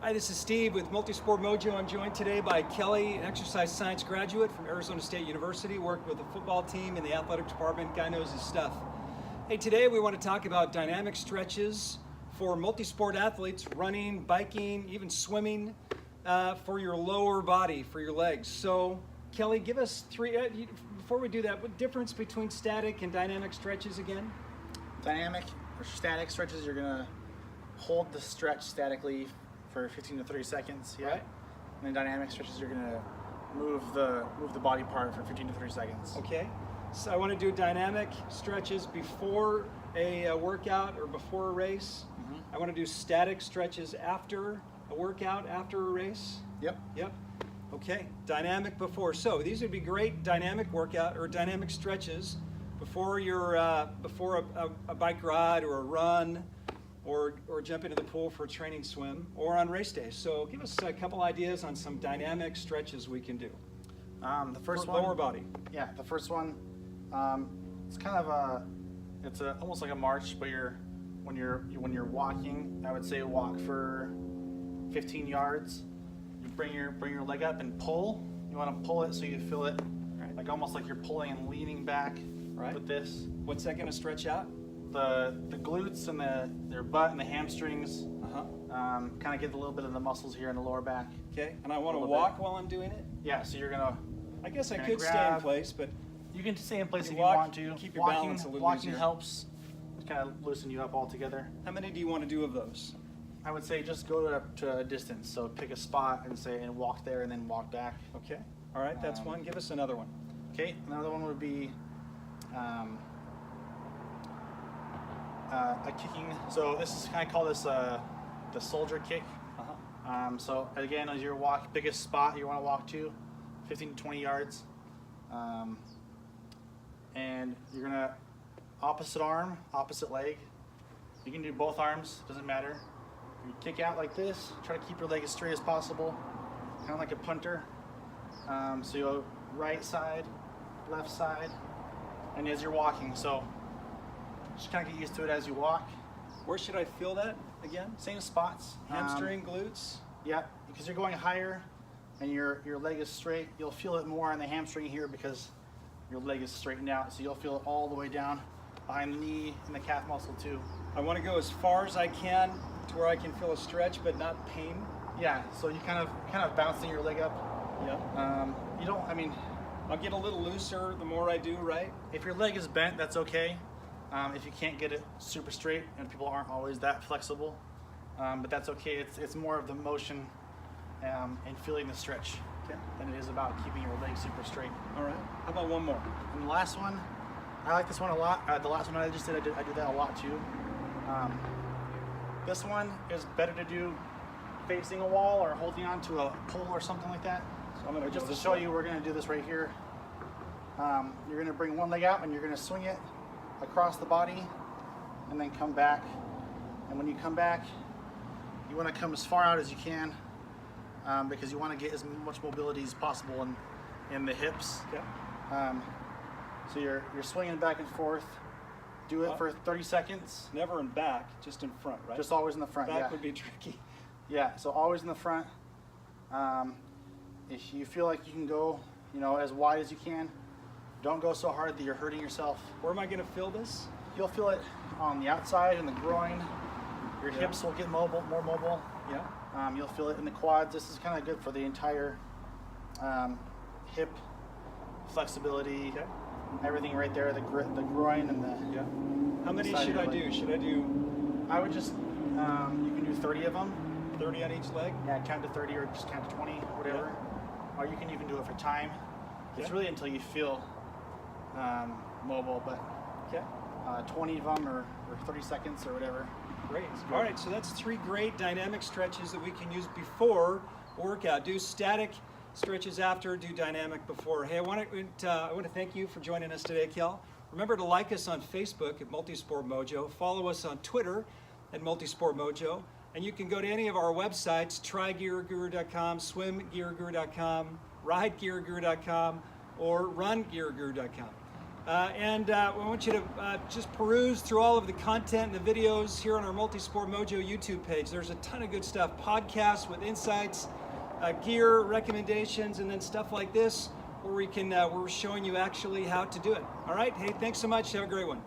Hi, this is Steve with Multisport Mojo. I'm joined today by Kelly, an exercise science graduate from Arizona State University, worked with the football team in the athletic department. Guy knows his stuff. Hey, today we want to talk about dynamic stretches for multisport athletes, running, biking, even swimming, for your lower body, for your legs. So, Kelly, give us three, before we do that, what difference between static and dynamic stretches again? Dynamic or static stretches, you're going to hold the stretch statically for 15 to 30 seconds, yeah. Right. And then dynamic stretches, you're gonna move the body part for 15 to 30 seconds. Okay. So I want to do dynamic stretches before a workout or before a race. I want to do static stretches after a workout, after a race. Yep. Yep. Okay. Dynamic before. So these would be great dynamic workout or dynamic stretches before your before a bike ride or a run. Or jump into the pool for a training swim, or on race day. So give us a couple ideas on some dynamic stretches we can do. The first for one, lower body. Yeah, the first one, it's kind of almost like a march, but when you're walking, I would say walk for 15 yards. You bring your leg up and pull. You want to pull it so you feel it, Right. like almost like you're pulling and leaning back. Right. With this. What's that going to stretch out? The glutes and their butt and the hamstrings. Kind of get a little bit of the muscles here in the lower back. Okay, and I want to walk while I'm doing it? Yeah, so you're gonna. I guess I You're could gonna stay in grab- place, but You can stay in place if you walk, want to. keep your balance a little walking easier. helps kind of loosen you up altogether. how many do you want to do of those? I would say just go to a distance. So pick a spot and walk there and then walk back. Okay, all right, that's one. Give us another one. Okay, another one would be a kicking. So this is kind of call this the soldier kick. So again, as you walk, pick a spot you want to walk to, 15 to 20 yards, and you're gonna opposite arm, opposite leg. You can do both arms, doesn't matter. You kick out like this. Try to keep your leg as straight as possible, kind of like a punter. So you go right side, left side, and as you're walking. So just kind of get used to it as you walk. Where should I feel that again? Same spots. Hamstring, glutes? Yeah, because you're going higher and your leg is straight. You'll feel it more on the hamstring here because your leg is straightened out. So you'll feel it all the way down behind the knee and the calf muscle too. I want to go as far as I can to where I can feel a stretch but not pain. Yeah, so you kind of bouncing your leg up. Yeah. You don't, I mean, I'll get a little looser the more I do, right? if your leg is bent, that's okay. If you can't get it super straight, and people aren't always that flexible, but that's okay. It's more of the motion and feeling the stretch than it is about keeping your leg super straight. All right. How about one more? And the last one, I like this one a lot. The last one I just did, I do that a lot too. This one is better to do facing a wall or holding on to a pole or something like that. So I'm going to Just to show you, we're going to do this right here. You're going to bring one leg out and you're going to swing it across the body and then come back. And when you come back, you want to come as far out as you can because you want to get as much mobility as possible in the hips. Yeah. So you're swinging back and forth. Do it for 30 seconds. Never in back, just in front, right? Just always in the front. Back would be tricky. Yeah, so always in the front. If you feel like you can go, as wide as you can, don't go so hard that you're hurting yourself. Where am I going to feel this? You'll feel it on the outside in the groin. Your hips will get more mobile. Yeah. You'll feel it in the quads. This is kind of good for the entire hip flexibility. Okay. Everything right there, the groin and the. Yeah. How many side should of I your leg. do? Should I do I would just, you can do 30 of them. 30 on each leg? Yeah, count to 30 or just count to 20, whatever. Or you can even do it for time. It's really until you feel mobile, but Okay. 20 of them or 30 seconds or whatever. Great. All right, so that's 3 great dynamic stretches that we can use before a workout. Do static stretches after, do dynamic before. Hey, I want to thank you for joining us today, Kel. Remember to like us on Facebook at Multisport Mojo. Follow us on Twitter at Multisport Mojo. And you can go to any of our websites, trygearguru.com, swimgearguru.com, ridegearguru.com, or rungearguru.com. And we want you to just peruse through all of the content and the videos here on our Multisport Mojo YouTube page. There's a ton of good stuff, podcasts with insights, gear recommendations, and then stuff like this where we're showing you actually how to do it. All right, hey, thanks so much. Have a great one.